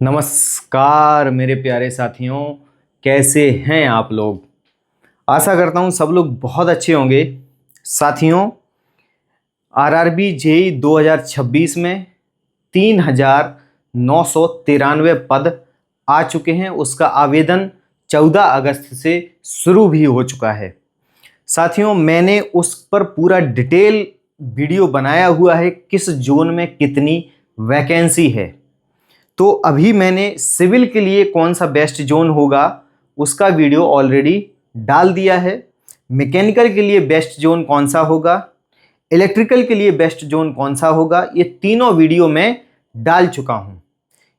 नमस्कार मेरे प्यारे साथियों, कैसे हैं आप लोग। आशा करता हूं सब लोग बहुत अच्छे होंगे। साथियों, आरआरबी जेईई 2026 में 3,993 पद आ चुके हैं। उसका आवेदन 14 अगस्त से शुरू भी हो चुका है। साथियों, मैंने उस पर पूरा डिटेल वीडियो बनाया हुआ है, किस जोन में कितनी वैकेंसी है। तो अभी मैंने सिविल के लिए कौन सा बेस्ट जोन होगा उसका वीडियो ऑलरेडी डाल दिया है। मैकेनिकल के लिए बेस्ट जोन कौन सा होगा, इलेक्ट्रिकल के लिए बेस्ट जोन कौन सा होगा, ये तीनों वीडियो मैं डाल चुका हूं।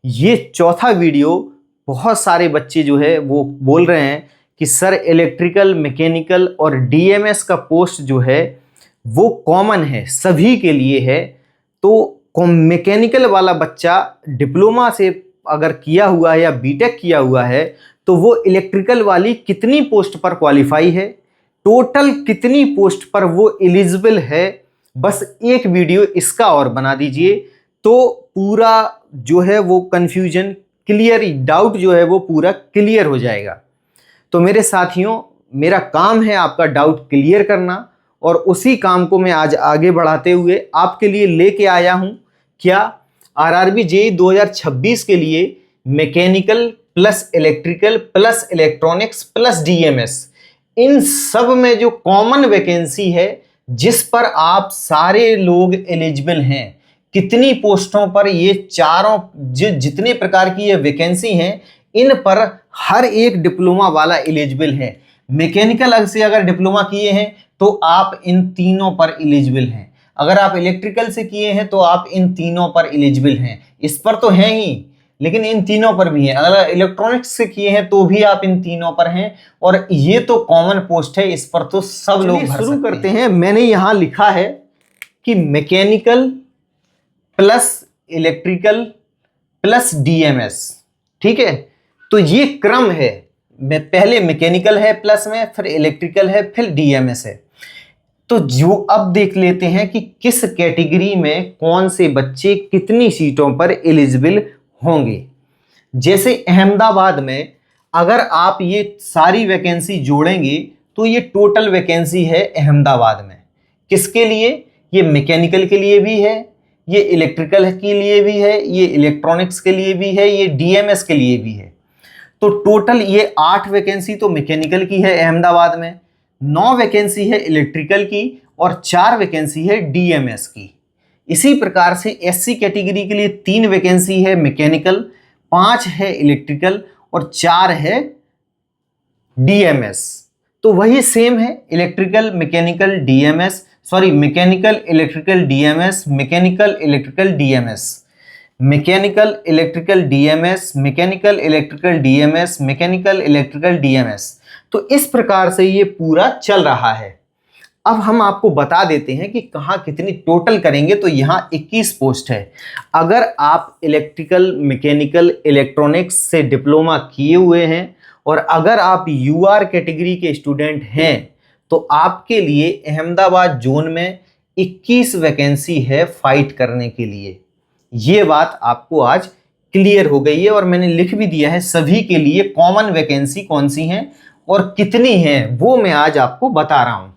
ये चौथा वीडियो बहुत सारे बच्चे जो है वो बोल रहे हैं कि सर इलेक्ट्रिकल, मैकेनिकल और डीएमएस का पोस्ट जो है वो कॉमन है, सभी के लिए है। तो मैकेनिकल वाला बच्चा डिप्लोमा से अगर किया हुआ है या बीटेक किया हुआ है तो वो इलेक्ट्रिकल वाली कितनी पोस्ट पर क्वालिफाई है, टोटल कितनी पोस्ट पर वो एलिजिबल है, बस एक वीडियो इसका और बना दीजिए तो पूरा जो है वो कंफ्यूजन क्लियर, डाउट जो है वो पूरा क्लियर हो जाएगा। तो मेरे साथियों, मेरा काम है आपका डाउट क्लियर करना और उसी काम को मैं आज आगे बढ़ाते हुए आपके लिए लेके आया हूं। क्या आरआरबी जेईई 2026 के लिए mechanical plus electrical plus electronics plus DMS, इन सब में जो कॉमन वैकेंसी है जिस पर आप सारे लोग एलिजिबल हैं, कितनी पोस्टों पर ये चारों जितने प्रकार की ये वैकेंसी हैं, इन पर हर एक डिप्लोमा वाला एलिजिबल है। मैकेनिकल से अगर डिप्लोमा किए हैं तो आप इन तीनों पर एलिजिबल हैं, अगर आप इलेक्ट्रिकल से किए हैं तो आप इन तीनों पर एलिजिबल हैं। इस पर तो हैं ही, लेकिन इन तीनों पर भी हैं। अगर इलेक्ट्रॉनिक्स से किए हैं तो भी आप इन तीनों पर हैं, और ये तो कॉमन पोस्ट है, इस पर तो सब लोग भर शुरू करते हैं। मैंने यहां लिखा है कि mechanical plus electrical plus DMs, ठीक है। तो ये क्रम है, पहले मैकेनिकल है प्लस में, फिर इलेक्ट्रिकल है, फिर डीएमएस है। तो जो अब देख लेते हैं कि किस कैटेगरी में कौन से बच्चे कितनी सीटों पर एलिजिबल होंगे। जैसे अहमदाबाद में अगर आप ये सारी वैकेंसी जोड़ेंगे तो ये टोटल वैकेंसी है अहमदाबाद में। किसके लिए? ये मैकेनिकल के लिए भी है, ये इलेक्ट्रिकल के लिए भी है, ये इलेक्ट्रॉनिक्स के लिए भी है, ये डीएमएस के लिए भी है। तो टोटल ये 8 वैकेंसी तो मैकेनिकल की है अहमदाबाद में, 9 वैकेंसी है इलेक्ट्रिकल की और 4 वैकेंसी है डीएमएस की। इसी प्रकार से एससी कैटेगरी के लिए 3 वैकेंसी है मैकेनिकल, 5 है इलेक्ट्रिकल और 4 है डीएमएस। तो वही सेम है, electrical mechanical DMs, sorry mechanical electrical DMs, mechanical electrical DMs, mechanical electrical DMs, mechanical electrical DMs, mechanical electrical DMs. तो इस प्रकार से ये पूरा चल रहा है। अब हम आपको बता देते हैं कि कहाँ कितनी टोटल करेंगे। तो यहाँ 21 पोस्ट है। अगर आप इलेक्ट्रिकल, मैकेनिकल, इलेक्ट्रॉनिक्स से डिप्लोमा किए हुए हैं और अगर आप यूआर कैटेगरी के स्टूडेंट हैं तो आपके लिए अहमदाबाद जोन में 21 वैकेंसी है फाइट करने के लिए। ये बात आपको आज क्लियर हो गई है और मैंने लिख भी दिया है सभी के लिए कॉमन वैकेंसी कौन सी हैं और कितनी हैं, वो मैं आज आपको बता रहा हूं।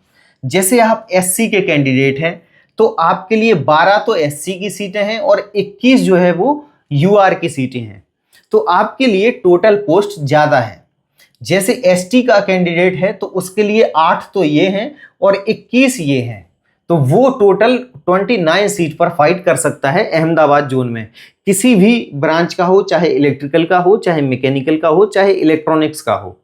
जैसे आप एससी के कैंडिडेट हैं तो आपके लिए 12 तो एससी की सीटें हैं और 21 जो है वो यूआर की सीटें हैं। तो आपके लिए टोटल पोस्ट ज्यादा है। जैसे एसटी का कैंडिडेट है तो उसके लिए 8 तो ये हैं और 21 ये हैं, तो वो टोटल 29 सीट पर फाइट कर सकता है अहमदाबाद जोन में। किसी भी ब्रांच का हो, चाहे इलेक्ट्रिकल का हो, चाहे मैकेनिकल का हो, चाहे इलेक्ट्रॉनिक्स का हो।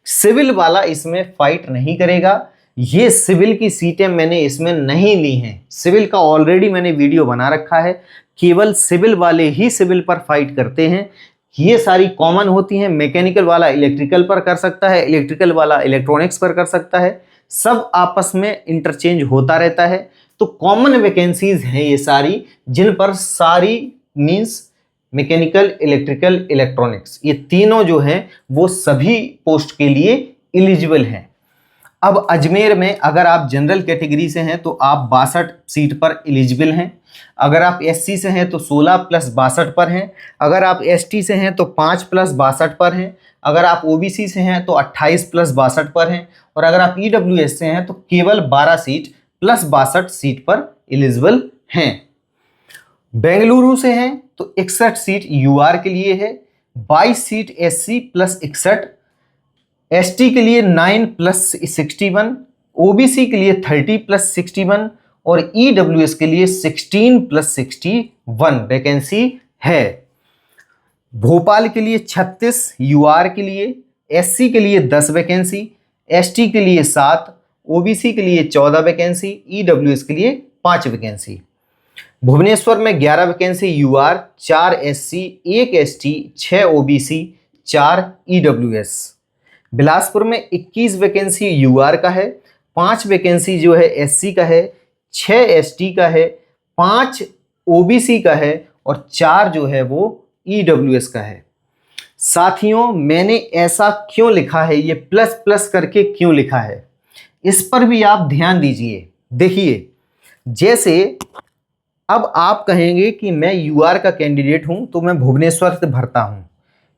सिविल वाला इसमें फाइट नहीं करेगा। ये सिविल की सीटें मैंने इसमें नहीं ली हैं, सिविल का ऑलरेडी मैंने वीडियो बना रखा है। केवल सिविल वाले ही सिविल पर फाइट करते हैं। ये सारी कॉमन होती हैं। मैकेनिकल वाला इलेक्ट्रिकल पर कर सकता है, इलेक्ट्रिकल वाला इलेक्ट्रॉनिक्स पर कर सकता है, सब आपस में इंटरचेंज होता रहता है। तो कॉमन वैकेंसीज हैं ये सारी, जिन पर सारी मींस मैकेनिकल, इलेक्ट्रिकल, इलेक्ट्रॉनिक्स, ये तीनों जो हैं वो सभी पोस्ट के लिए एलिजिबल हैं। अब अजमेर में अगर आप जनरल कैटेगरी से हैं तो आप 62 सीट पर एलिजिबल हैं। अगर आप एससी से हैं तो 16 प्लस 62 पर हैं। अगर आप एसटी से हैं तो 5 प्लस 62 पर हैं। अगर आप ओबीसी से हैं तो 28 प्लस 62 पर हैं। और अगर आप ईडब्ल्यूएस से हैं तो केवल 12 सीट प्लस 62 सीट पर एलिजिबल हैं। बेंगलुरु से हैं तो 61 सीट यूआर के लिए है, 22 सीट एससी प्लस 61, एसटी के लिए 9 प्लस 61, ओबीसी के लिए 30 प्लस 61 और ईडब्ल्यूएस के लिए 16 प्लस 61 वैकेंसी है। भोपाल के लिए 36, यूआर के लिए, एससी के लिए 10 वैकेंसी, एसटी के लिए 7, ओबीसी के लिए 14 वैकेंसी, ईडब्ल्यूएस के लिए 5 वैकेंसी। भुवनेश्वर में 11 vacancy UR, 4 SC, 1 ST, 6 OBC, 4 EWS. Bilaspur में 21 वैकेंसी यूआर का है, 5 वैकेंसी जो है एससी का है, 6 एसटी का है, 5 ओबीसी का है और 4 जो है वो ईडब्ल्यूएस का है। साथियों, मैंने ऐसा क्यों लिखा है, ये प्लस प्लस करके क्यों लिखा है, इस पर भी आप ध्यान दीजिए। देखिए, जैसे अब आप कहेंगे कि मैं यूआर का कैंडिडेट हूं तो मैं भुवनेश्वर से भरता हूं,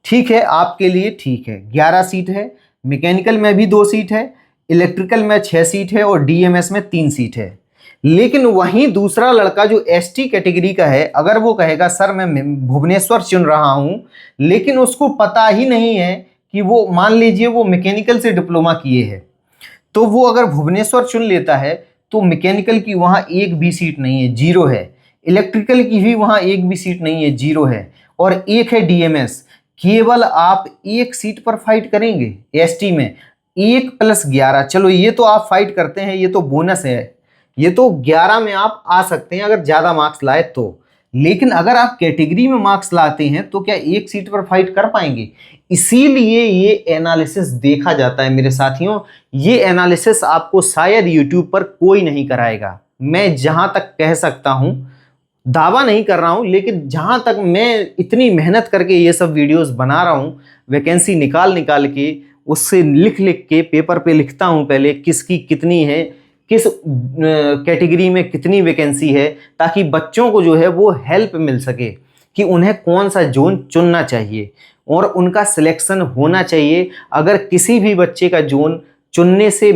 ठीक है, आपके लिए ठीक है। 11 सीट है, मैकेनिकल में भी 2 सीट है, इलेक्ट्रिकल में 6 सीट है और डीएमएस में 3 सीट है। लेकिन वहीं दूसरा लड़का जो एसटी कैटेगरी का है, अगर वो कहेगा सर मैं भुवनेश्वर चुन रहा हूं, लेकिन उसको पता ही नहीं है कि वो, मान लीजिए वो मैकेनिकल से डिप्लोमा किए हैं, तो वो अगर भुवनेश्वर चुन लेता है तो मैकेनिकल की वहां एक भी सीट नहीं है, 0 है। इलेक्ट्रिकल की भी वहां एक भी सीट नहीं है, 0 है। और 1 है डीएमएस। केवल आप 1 सीट पर फाइट करेंगे एसटी में, 1 प्लस 11, चलो ये तो आप फाइट करते हैं, ये तो बोनस है, ये तो 11 में आप आ सकते हैं अगर ज़्यादा मार्क्स लाए तो। लेकिन अगर आप कैटेगरी में मार्क्स लाते हैं तो क्या 1 सीट पर फाइट कर पाएंगे? इसीलिए ये एनालिसिस देखा जाता है मेरे साथियों। ये एनालिसिस आपको शायद यूट्यूब पर कोई नहीं कराएगा। मैं जहां तक कह सकता हूं, दावा नहीं कर रहा हूं, लेकिन जहां तक मैं इतनी मेहनत करके ये सब वीडियोस बना रहा हूं, वैकेंसी निकाल निकाल के, उससे लिख लिख के पेपर पे लिखता हूं पहले किसकी कितनी है, किस कैटेगरी में कितनी वैकेंसी है, ताकि बच्चों को जो है वो हेल्प मिल सके कि उन्हें कौन सा जोन चुनना चाहिए और उनका सिलेक्शन होना चाहिए। अगर किसी भी बच्चे का जोन चुनने से,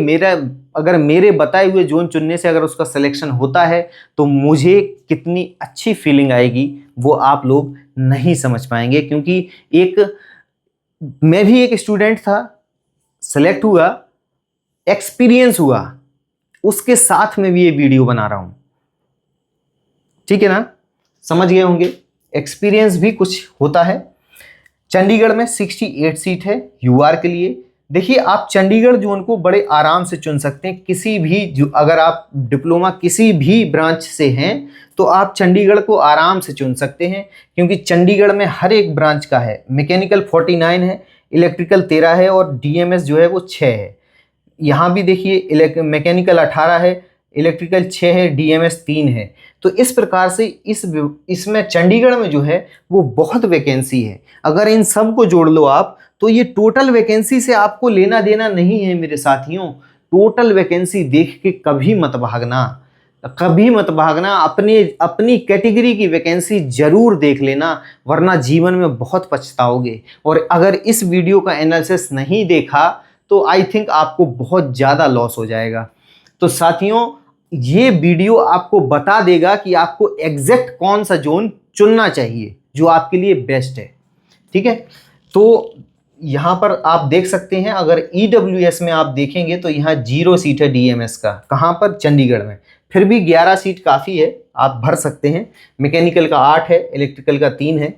अगर मेरे बताए हुए जोन चुनने से अगर उसका सिलेक्शन होता है तो मुझे कितनी अच्छी फीलिंग आएगी वो आप लोग नहीं समझ पाएंगे। क्योंकि मैं भी एक स्टूडेंट था, सेलेक्ट हुआ, एक्सपीरियंस हुआ, उसके साथ में भी ये वीडियो बना रहा हूं, ठीक है ना, समझ गए होंगे। एक्सपीरियंस भी कुछ होता है। चंडीगढ़ में 68 सीट है यूआर के लिए। देखिए, आप चंडीगढ़ जोन को बड़े आराम से चुन सकते हैं, किसी भी अगर आप डिप्लोमा किसी भी ब्रांच से हैं तो आप चंडीगढ़ को आराम से चुन सकते हैं, क्योंकि चंडीगढ़ में हर एक ब्रांच का है। मैकेनिकल 49 है, इलेक्ट्रिकल 13 है और डीएमएस जो है वो 6 है। यहाँ भी देखिए, मैकेनिकल 18 है, इलेक्ट्रिकल 6 है, डीएमएस 3 है। तो इस प्रकार से इसमें चंडीगढ़ में जो है वो बहुत वैकेंसी है। अगर इन सब को जोड़ लो आप, तो ये टोटल वैकेंसी से आपको लेना देना नहीं है मेरे साथियों। टोटल वैकेंसी देख के कभी मत भागना, कभी मत भागना। अपनी कैटेगरी की वैकेंसी जरूर देख लेना, वरना जीवन में बहुत पछताओगे। और अगर इस वीडियो का एनालिसिस नहीं देखा तो आई थिंक आपको बहुत ज़्यादा लॉस हो जाएगा। तो साथियों, ये वीडियो आपको बता देगा कि आपको एग्जैक्ट कौन सा जोन चुनना चाहिए जो आपके लिए बेस्ट है, ठीक है। तो यहाँ पर आप देख सकते हैं, अगर ईडब्ल्यूएस में आप देखेंगे तो यहाँ 0 सीट है डीएमएस का। कहाँ पर? चंडीगढ़ में। फिर भी 11 सीट काफ़ी है, आप भर सकते हैं। मैकेनिकल का 8 है, इलेक्ट्रिकल का 3 है।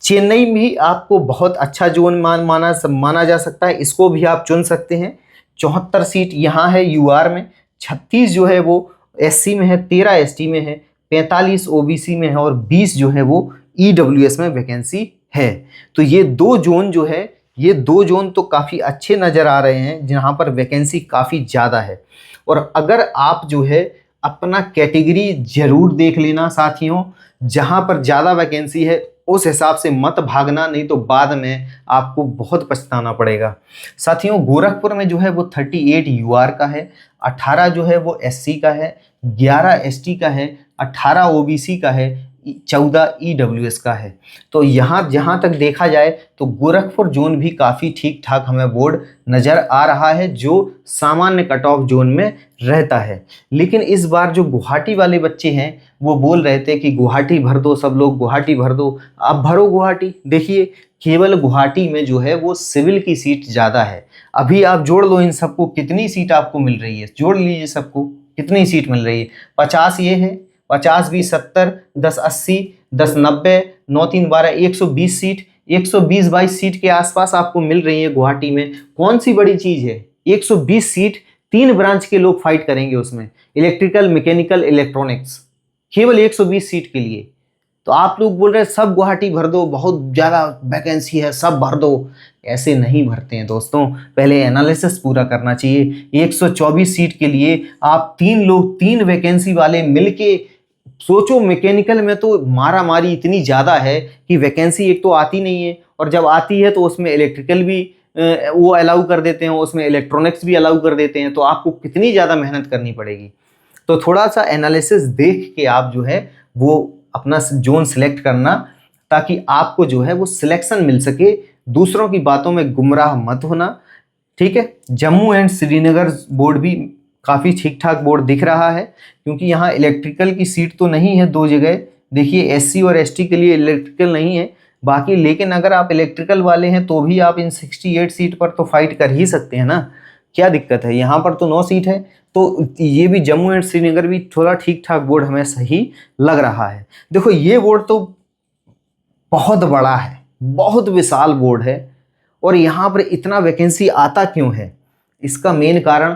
चेन्नई भी आपको बहुत अच्छा जोन माना जा सकता है, इसको भी आप चुन सकते हैं। 74 सीट यहाँ है यूआर में, 36 जो है वो एससी में है, 13 एसटी में है, 45 ओबीसी में है और 20 जो है वो ईडब्ल्यूएस में वैकेंसी है। तो ये 2 जोन जो है, ये 2 जोन तो काफ़ी अच्छे नज़र आ रहे हैं, जहाँ पर वैकेंसी काफ़ी ज़्यादा है। और अगर आप जो है अपना कैटेगरी ज़रूर देख लेना साथियों, जहाँ पर ज़्यादा वैकेंसी है उस हिसाब से मत भागना, नहीं तो बाद में आपको बहुत पछताना पड़ेगा। साथियों, गोरखपुर में जो है वो 38 यूआर का है, 18 जो है वो एससी का है, 11 एसटी का है, 18 ओबीसी का है, 14 ईडब्ल्यूएस का है। तो यहाँ जहाँ तक देखा जाए तो गोरखपुर जोन भी काफ़ी ठीक ठाक हमें बोर्ड नज़र आ रहा है, जो सामान्य कट ऑफ जोन में रहता है। लेकिन इस बार जो गुवाहाटी वाले बच्चे हैं वो बोल रहे थे कि गुवाहाटी भर दो, सब लोग गुवाहाटी भर दो। अब भरो गुवाहाटी। देखिए, केवल गुवाहाटी में जो है वो सिविल की सीट ज़्यादा है। अभी आप जोड़ लो इन सबको, कितनी सीट आपको मिल रही है, जोड़ लीजिए सबको, कितनी सीट मिल रही है। 50 ये है, 50 20 70, 10 80, 10 90, 9 3 12, 120 सीट, 120 22 सीट के आसपास आपको मिल रही है गुवाहाटी में। कौन सी बड़ी चीज़ है, 120 सीट, 3 ब्रांच के लोग फाइट करेंगे उसमें, इलेक्ट्रिकल, मैकेनिकल, इलेक्ट्रॉनिक्स, केवल 120 सीट के लिए। तो आप लोग बोल रहे हैं सब गुवाहाटी भर दो, बहुत ज़्यादा वैकेंसी है, सब भर दो। ऐसे नहीं भरते हैं दोस्तों, पहले एनालिसिस पूरा करना चाहिए। 124 सीट के लिए आप 3 लोग, 3 वैकेंसी वाले मिलके सोचो। मैकेनिकल में तो मारा मारी इतनी ज़्यादा है कि वैकेंसी एक तो आती नहीं है, और जब आती है तो उसमें इलेक्ट्रिकल भी वो अलाउ कर देते हैं, उसमें इलेक्ट्रॉनिक्स भी अलाउ कर देते हैं। तो आपको कितनी ज़्यादा मेहनत करनी पड़ेगी। तो थोड़ा सा एनालिसिस देख के आप जो है वो अपना जोन सिलेक्ट करना, ताकि आपको जो है वो सिलेक्शन मिल सके। दूसरों की बातों में गुमराह मत होना, ठीक है। जम्मू एंड श्रीनगर बोर्ड भी काफ़ी ठीक ठाक बोर्ड दिख रहा है, क्योंकि यहाँ इलेक्ट्रिकल की सीट तो नहीं है 2 जगह। देखिए, एससी और एसटी के लिए इलेक्ट्रिकल नहीं है बाकी, लेकिन अगर आप इलेक्ट्रिकल वाले हैं तो भी आप इन 68 सीट पर तो फाइट कर ही सकते हैं ना, क्या दिक्कत है। यहाँ पर तो 9 सीट है, तो ये भी जम्मू एंड श्रीनगर भी थोड़ा ठीक ठाक बोर्ड हमें सही लग रहा है। देखो, ये बोर्ड तो बहुत बड़ा है, बहुत विशाल बोर्ड है, और यहाँ पर इतना वैकेंसी आता क्यों है, इसका मेन कारण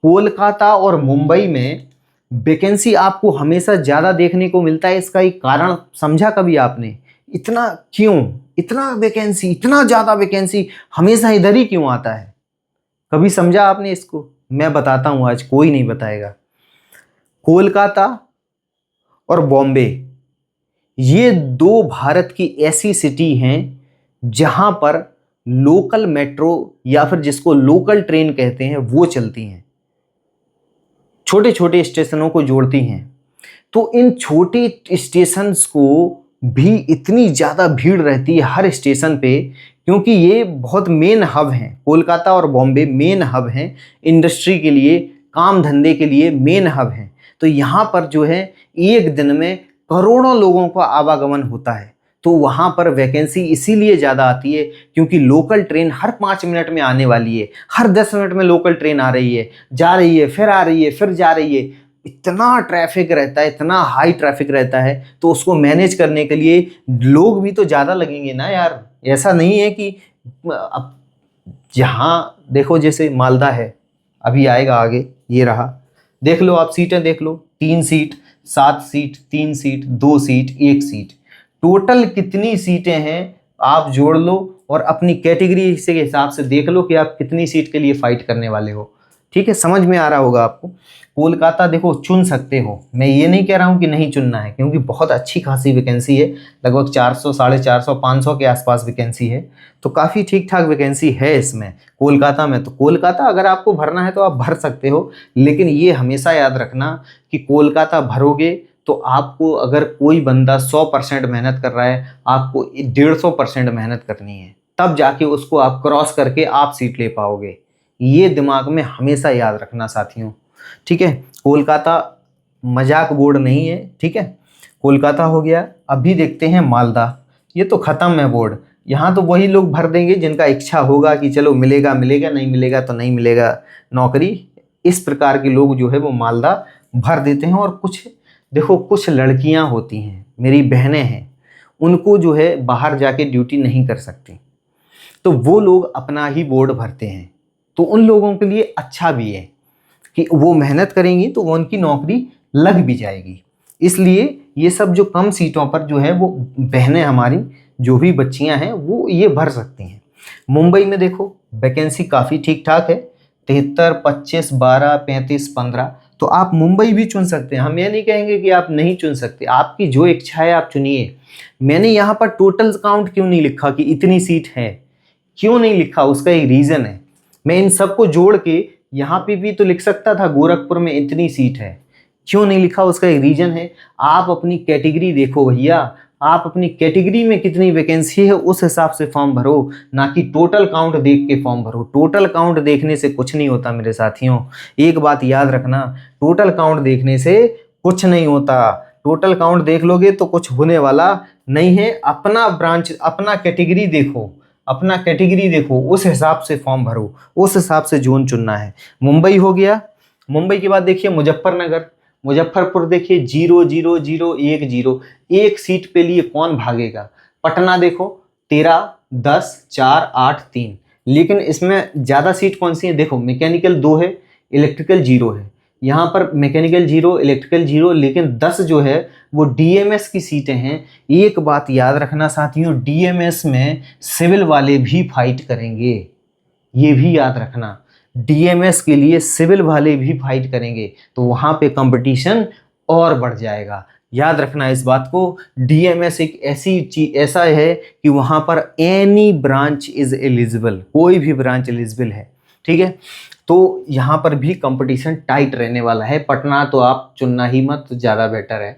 कोलकाता और मुंबई में वैकेंसी आपको हमेशा ज़्यादा देखने को मिलता है। इसका एक कारण समझा कभी आपने, इतना क्यों, इतना वैकेंसी, इतना ज़्यादा वैकेंसी हमेशा इधर ही क्यों आता है, कभी समझा आपने इसको? मैं बताता हूँ, आज कोई नहीं बताएगा। कोलकाता और बॉम्बे, ये 2 भारत की ऐसी सिटी हैं जहां पर लोकल मेट्रो या फिर जिसको लोकल ट्रेन कहते हैं वो चलती हैं, छोटे छोटे स्टेशनों को जोड़ती हैं। तो इन छोटे स्टेशंस को भी इतनी ज़्यादा भीड़ रहती है हर स्टेशन पे, क्योंकि ये बहुत मेन हब हैं। कोलकाता और बॉम्बे मेन हब हैं इंडस्ट्री के लिए, काम धंधे के लिए मेन हब हैं। तो यहाँ पर जो है एक दिन में करोड़ों लोगों का आवागमन होता है। तो वहाँ पर वैकेंसी इसीलिए ज़्यादा आती है क्योंकि लोकल ट्रेन हर 5 मिनट में आने वाली है, हर 10 मिनट में लोकल ट्रेन आ रही है, जा रही है, फिर आ रही है, फिर जा रही है। इतना ट्रैफिक रहता है, इतना हाई ट्रैफिक रहता है, तो उसको मैनेज करने के लिए लोग भी तो ज़्यादा लगेंगे ना यार। ऐसा नहीं है कि अब जहाँ देखो, जैसे मालदा है, अभी आएगा आगे, ये रहा, देख लो आप सीटें देख लो, 3 seat, 7 seat, 3 seat, 2 seat, 1 seat, total कितनी सीटें हैं आप जोड़ लो और अपनी कैटेगरी से के हिसाब से देख लो कि आप कितनी सीट के लिए फाइट करने वाले हो। ठीक है, समझ में आ रहा होगा आपको। कोलकाता देखो चुन सकते हो, मैं ये नहीं कह रहा हूँ कि नहीं चुनना है, क्योंकि बहुत अच्छी खासी वैकेंसी है, लगभग 400, 450, 500 के आसपास वैकेंसी है, तो काफ़ी ठीक ठाक वैकेंसी है इसमें कोलकाता में। तो कोलकाता अगर आपको भरना है तो आप भर सकते हो, लेकिन ये हमेशा याद रखना कि कोलकाता भरोगे तो आपको, अगर कोई बंदा 100% मेहनत कर रहा है, आपको 150% मेहनत करनी है, तब जाके उसको आप क्रॉस करके आप सीट ले पाओगे। ये दिमाग में हमेशा याद रखना साथियों, ठीक है। कोलकाता मजाक बोर्ड नहीं है, ठीक है। कोलकाता हो गया। अभी देखते हैं मालदा, ये तो ख़त्म है बोर्ड। यहाँ तो वही लोग भर देंगे जिनका इच्छा होगा कि चलो मिलेगा मिलेगा, नहीं मिलेगा तो नहीं मिलेगा नौकरी। इस प्रकार के लोग जो है वो मालदा भर देते हैं। और कुछ देखो, कुछ लड़कियाँ होती हैं, मेरी बहनें हैं, उनको जो है बाहर जाके ड्यूटी नहीं कर सकती, तो वो लोग अपना ही बोर्ड भरते हैं। तो उन लोगों के लिए अच्छा भी है कि वो मेहनत करेंगी तो वो उनकी नौकरी लग भी जाएगी। इसलिए ये सब जो कम सीटों पर जो है वो बहनें हमारी, जो भी बच्चियां हैं, वो ये भर सकती हैं। मुंबई में देखो वैकेंसी काफ़ी ठीक ठाक है, 73, 25, 12, 35, 15, तो आप मुंबई भी चुन सकते हैं, हम ये नहीं कहेंगे कि आप नहीं चुन सकते, आपकी जो इच्छा है आप चुनिए। मैंने यहाँ पर टोटल काउंट क्यों नहीं लिखा कि इतनी सीट है, क्यों नहीं लिखा, उसका एक रीज़न है। मैं इन सबको जोड़ के यहाँ पे भी तो लिख सकता था गोरखपुर में इतनी सीट है, क्यों नहीं लिखा, उसका एक रीज़न है। आप अपनी कैटेगरी देखो भैया, आप अपनी कैटेगरी में कितनी वैकेंसी है उस हिसाब से फॉर्म भरो, ना कि टोटल काउंट देख के फॉर्म भरो। टोटल काउंट देखने से कुछ नहीं होता मेरे साथियों, एक बात याद रखना, टोटल काउंट देखने से कुछ नहीं होता। टोटल काउंट देख लोगे तो कुछ होने वाला नहीं है। अपना ब्रांच, अपना कैटेगरी देखो, अपना कैटेगरी देखो, उस हिसाब से फॉर्म भरो, उस हिसाब से जोन चुनना है। मुंबई हो गया, मुंबई के बाद देखिए मुजफ्फरनगर, मुजफ्फरपुर देखिए 00010, एक सीट पे लिए कौन भागेगा। पटना देखो 13, 10, 4, 8, 3, लेकिन इसमें ज़्यादा सीट कौन सी है, देखो मैकेनिकल 2 है, इलेक्ट्रिकल 0 है। यहाँ पर मैकेनिकल 0, इलेक्ट्रिकल 0, लेकिन 10 जो है वो डीएमएस की सीटें हैं। एक बात याद रखना साथियों, डीएमएस में सिविल वाले भी फाइट करेंगे, ये भी याद रखना, डीएमएस के लिए सिविल वाले भी फाइट करेंगे, तो वहाँ पे कंपटीशन और बढ़ जाएगा। याद रखना इस बात को, डीएमएस एक ऐसी चीज, ऐसा है कि वहाँ पर एनी ब्रांच इज एलिजिबल, कोई भी ब्रांच एलिजिबल है, ठीक है। तो यहाँ पर भी कंपटीशन टाइट रहने वाला है। पटना तो आप चुनना ही मत, ज़्यादा बेटर है।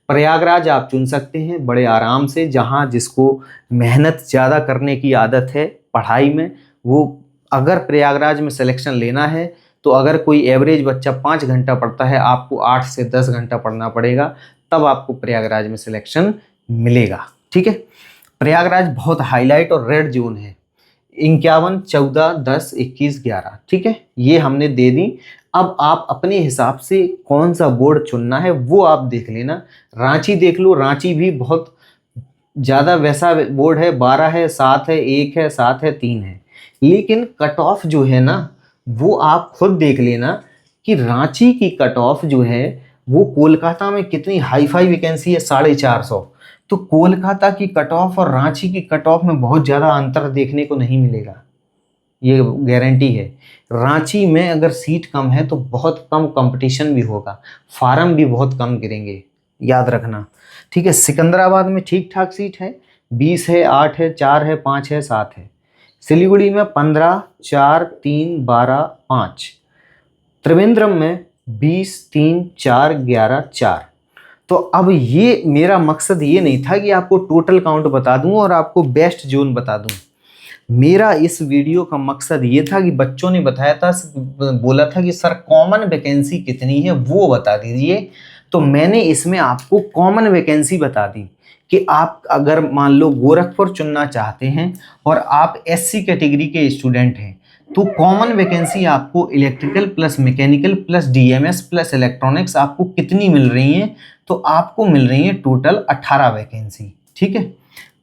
प्रयागराज आप चुन सकते हैं बड़े आराम से, जहाँ जिसको मेहनत ज़्यादा करने की आदत है पढ़ाई में, वो अगर प्रयागराज में सिलेक्शन लेना है तो अगर कोई एवरेज बच्चा 5 घंटा पढ़ता है, आपको 8 से 10 घंटा पढ़ना पड़ेगा, तब आपको प्रयागराज में सिलेक्शन मिलेगा, ठीक है। प्रयागराज बहुत हाईलाइट और रेड जोन है, 51, 14, 10, 21, 11, ठीक है, ये हमने दे दी। अब आप अपने हिसाब से कौन सा बोर्ड चुनना है वो आप देख लेना। रांची देख लो, रांची भी बहुत ज़्यादा वैसा बोर्ड है, 12 है, 7 है, 1 है, 7 है, 3 है, लेकिन कट ऑफ जो है ना वो आप खुद देख लेना कि रांची की कट ऑफ जो है वो कोलकाता में कितनी हाई फाई वैकेंसी है, 450। तो कोलकाता की कट ऑफ और रांची की कट ऑफ में बहुत ज़्यादा अंतर देखने को नहीं मिलेगा, ये गारंटी है। रांची में अगर सीट कम है तो बहुत कम कंपटीशन भी होगा, फार्म भी बहुत कम गिरेंगे, याद रखना, ठीक है। सिकंदराबाद में ठीक ठाक सीट है, 20 है, 8 है, 4 है, 5 है, 7 है। सिलीगुड़ी में 15, 4, 3, 12, 5। त्रिवेंद्रम में 20, 3, 4, 11, 4। तो अब ये मेरा मकसद ये नहीं था कि आपको टोटल काउंट बता दूं और आपको बेस्ट जोन बता दूं। मेरा इस वीडियो का मकसद ये था कि बच्चों ने बताया था, बोला था कि सर कॉमन वैकेंसी कितनी है वो बता दीजिए, तो मैंने इसमें आपको कॉमन वैकेंसी बता दी कि आप अगर मान लो गोरखपुर चुनना चाहते हैं और आप एससी कैटेगरी के स्टूडेंट हैं, तो कॉमन वैकेंसी आपको electrical plus mechanical plus DMs plus electronics आपको कितनी मिल रही हैं, तो आपको मिल रही है टोटल 18 वैकेंसी, ठीक है।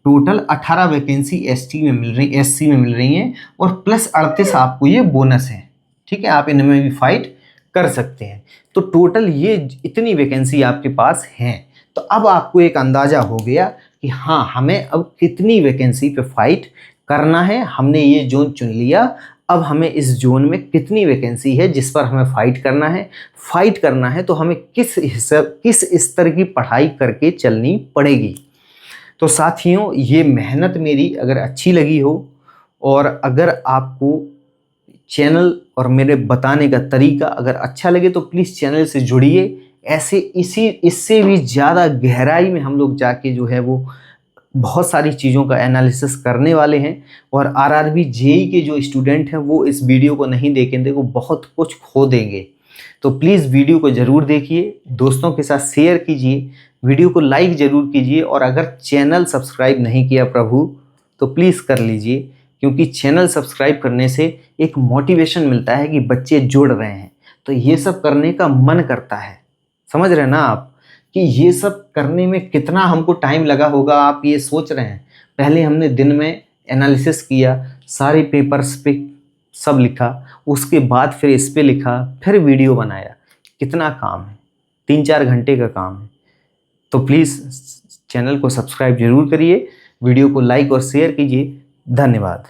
टोटल 18 वैकेंसी एसटी में मिल रही, एससी में मिल रही हैं, और प्लस 38 आपको ये बोनस है, ठीक है, आप इनमें भी फाइट कर सकते हैं। तो टोटल ये इतनी वैकेंसी आपके पास हैं। तो अब आपको एक अंदाज़ा हो गया कि हाँ हमें अब कितनी वैकेंसी पे फाइट करना है। हमने ये जोन चुन लिया, अब हमें इस जोन में कितनी वैकेंसी है जिस पर हमें फाइट करना है। फाइट करना है तो हमें किस स्तर की पढ़ाई करके चलनी पड़ेगी। तो साथियों, ये मेहनत मेरी अगर अच्छी लगी हो और अगर आपको चैनल और मेरे बताने का तरीका अगर अच्छा लगे तो प्लीज़ चैनल से जुड़िए। ऐसे इससे भी ज़्यादा गहराई में हम लोग जाके जो है वो बहुत सारी चीज़ों का एनालिसिस करने वाले हैं, और आरआरबी जेई के जो स्टूडेंट हैं वो इस वीडियो को नहीं देखेंगे, वो बहुत कुछ खो देंगे। तो प्लीज़ वीडियो को ज़रूर देखिए, दोस्तों के साथ शेयर कीजिए, वीडियो को लाइक ज़रूर कीजिए, और अगर चैनल सब्सक्राइब नहीं किया प्रभु तो प्लीज़ कर लीजिए, क्योंकि चैनल सब्सक्राइब करने से एक मोटिवेशन मिलता है कि बच्चे जुड़ रहे हैं, तो ये सब करने का मन करता है। समझ रहे हैं ना आप कि ये सब करने में कितना हमको टाइम लगा होगा, आप ये सोच रहे हैं। पहले हमने दिन में एनालिसिस किया, सारे पेपर्स पे सब लिखा, उसके बाद फिर इस पे लिखा, फिर वीडियो बनाया। कितना काम है, 3-4 घंटे का काम है। तो प्लीज़ चैनल को सब्सक्राइब जरूर करिए, वीडियो को लाइक और शेयर कीजिए। धन्यवाद।